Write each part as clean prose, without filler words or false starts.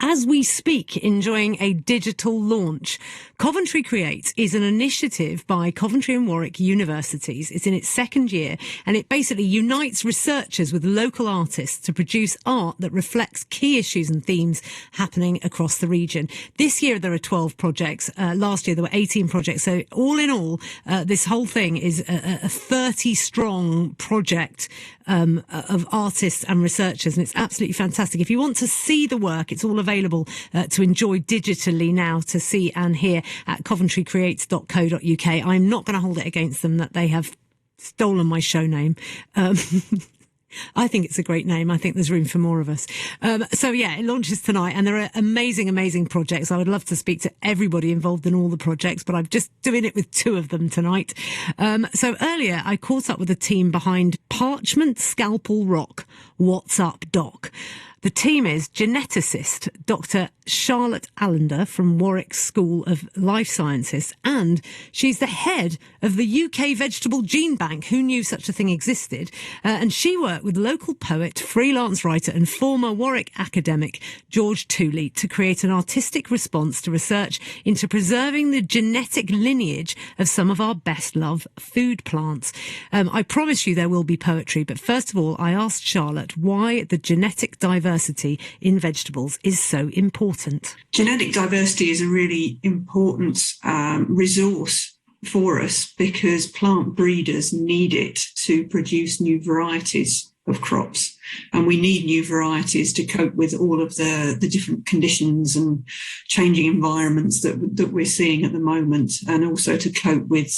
as we speak, enjoying a digital launch. Coventry Creates is an initiative by Coventry and Warwick universities. It's in its second year, and it basically unites researchers with local artists to produce art that reflects key issues and themes happening across the region. This year there are 12 projects. Last year there were 18 projects. So all in all, this whole thing is a 30-strong project of artists and researchers, and it's absolutely fantastic. If you want to see the work, it's all available to enjoy digitally now, to see and hear at coventrycreates.co.uk. I'm not going to hold it against them that they have stolen my show name. I think it's a great name. I think there's room for more of us. So yeah, it launches tonight, and there are amazing, amazing projects. I would love to speak to everybody involved in all the projects, but I'm just doing it with 2 of them tonight. So earlier I caught up with the team behind Parchment Scalpel Rock. What's up, Doc? The team is geneticist Dr. Charlotte Allender from Warwick School of Life Sciences, and she's the head of the UK Vegetable Gene Bank. Who knew such a thing existed? And she worked with local poet, freelance writer and former Warwick academic George Tooley to create an artistic response to research into preserving the genetic lineage of some of our best-loved food plants. I promise you there will be poetry, but first of all, I asked Charlotte why the genetic diversity in vegetables is so important. Genetic diversity is a really important resource for us because plant breeders need it to produce new varieties of crops. And we need new varieties to cope with all of the different conditions and changing environments that we're seeing at the moment, and also to cope with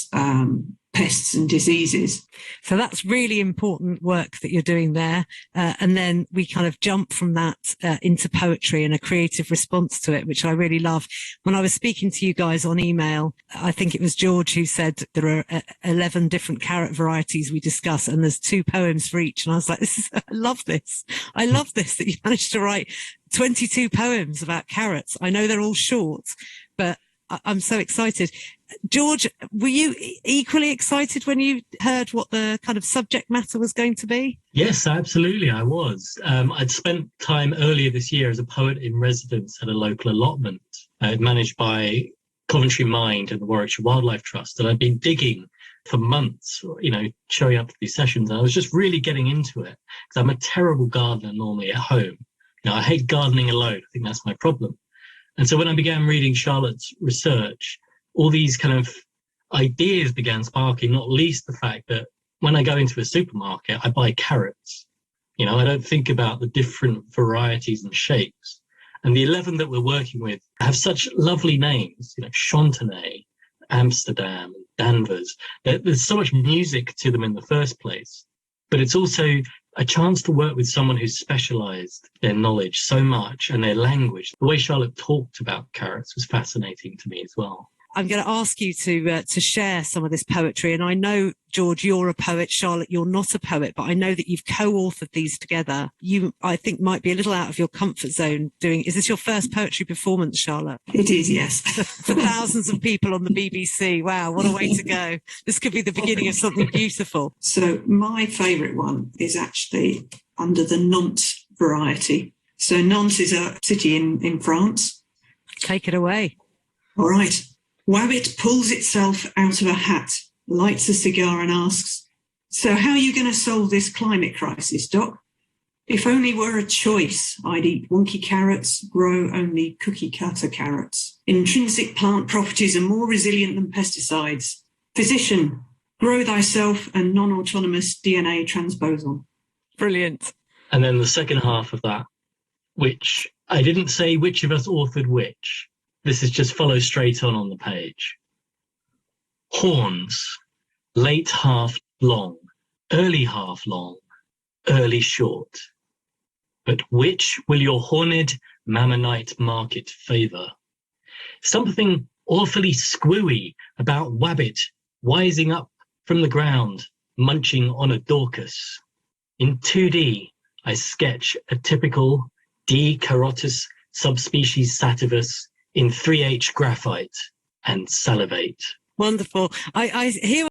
pests and diseases. So that's really important work that you're doing there. And then we kind of jump from that into poetry and a creative response to it, which I really love. When I was speaking to you guys on email, I think it was George who said there are 11 different carrot varieties we discuss, and there's 2 poems for each. And I was like, I love this. I love this, that you managed to write 22 poems about carrots. I know they're all short, but I'm so excited. George, were you equally excited when you heard what the kind of subject matter was going to be? Yes, absolutely, I was. I'd spent time earlier this year as a poet in residence at a local allotment managed by Coventry Mind and the Warwickshire Wildlife Trust, and I'd been digging for months, showing up to these sessions, and I was just really getting into it because I'm a terrible gardener normally at home. I hate gardening alone. I think that's my problem. And so when I began reading Charlotte's research, all these kind of ideas began sparking, not least the fact that when I go into a supermarket, I buy carrots. I don't think about the different varieties and shapes. And the 11 that we're working with have such lovely names, Chantenay, Amsterdam, Danvers. There's so much music to them in the first place. But it's also a chance to work with someone who's specialised their knowledge so much and their language. The way Charlotte talked about carrots was fascinating to me as well. I'm going to ask you to share some of this poetry. And I know, George, you're a poet. Charlotte, you're not a poet, but I know that you've co-authored these together. You, I think, might be a little out of your comfort zone is this your first poetry performance, Charlotte? It is, yes. For thousands of people on the BBC. Wow, what a way to go. This could be the beginning of something beautiful. So my favourite one is actually under the Nantes variety. So Nantes is a city in France. Take it away. All right. Wabbit pulls itself out of a hat, lights a cigar and asks, "So how are you going to solve this climate crisis, Doc? If only were a choice, I'd eat wonky carrots, grow only cookie-cutter carrots. Intrinsic plant properties are more resilient than pesticides. Physician, grow thyself a non-autonomous DNA transposon." Brilliant. And then the second half of that, which I didn't say which of us authored which. This is just follow straight on the page. Horns, late half long, early half long, early short. But which will your horned Mammonite market favour? Something awfully squooey about Wabbit wising up from the ground, munching on a Dorcas. In 2D, I sketch a typical D. carotis subspecies sativus in 3H graphite and salivate. Wonderful. I hear